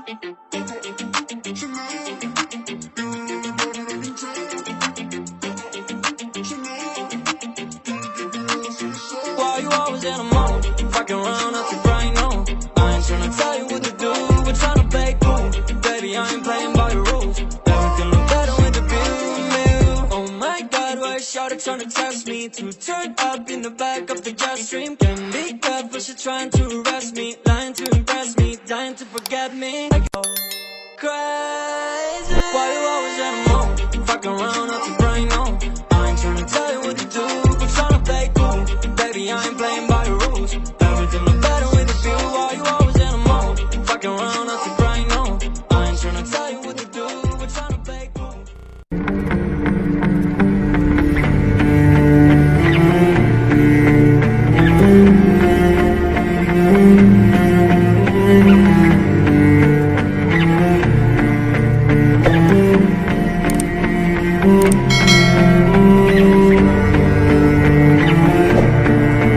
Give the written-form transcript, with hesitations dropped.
Why you always in a mode? Fucking around up to right now. I ain't tryna tell you what to do, but tryna play cool. Baby, I ain't playing by the rules. Everything look better with the view. Oh my God, why is Shawty tryna test me? To turn up in the back of the jet stream. Can't be careful, she trying to